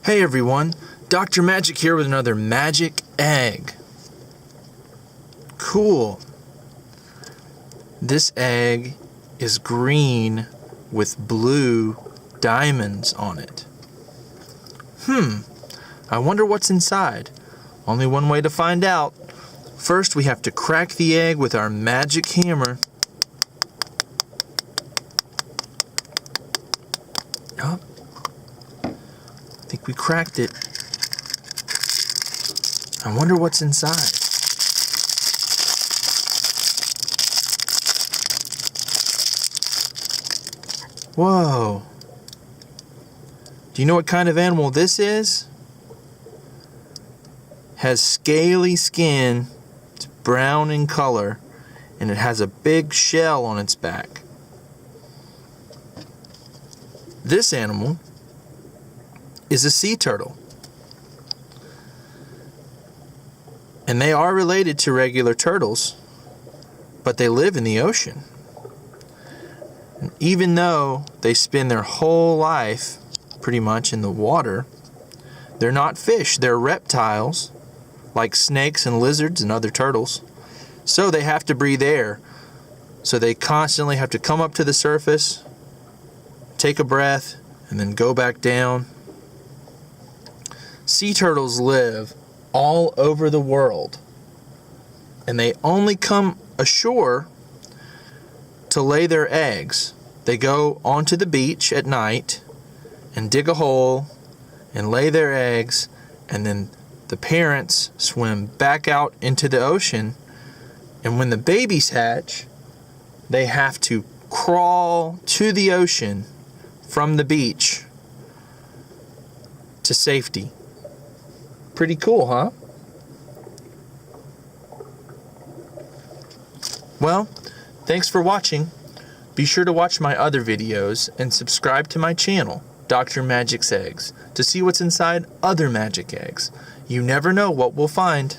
Hey everyone, Dr. Magic here with another magic egg. Cool. This egg is green with blue diamonds on it. I wonder what's inside. Only one way to find out. First, we have to crack the egg with our magic hammer. Oh, I think we cracked it. I wonder what's inside. Whoa. Do you know what kind of animal this is? Has scaly skin, it's brown in color, and it has a big shell on its back. This animal is a sea turtle. And they are related to regular turtles, but they live in the ocean. And even though they spend their whole life pretty much in the water, they're not fish, they're reptiles, like snakes and lizards and other turtles. So they have to breathe air. So they constantly have to come up to the surface, take a breath, and then go back down. Sea turtles live all over the world, and they only come ashore to lay their eggs. They go onto the beach at night and dig a hole and lay their eggs, and then the parents swim back out into the ocean, and when the babies hatch, they have to crawl to the ocean from the beach to safety. Pretty cool, huh? Well, thanks for watching. Be sure to watch my other videos and subscribe to my channel, Dr. Magic's Eggs, to see what's inside other magic eggs. You never know what we'll find.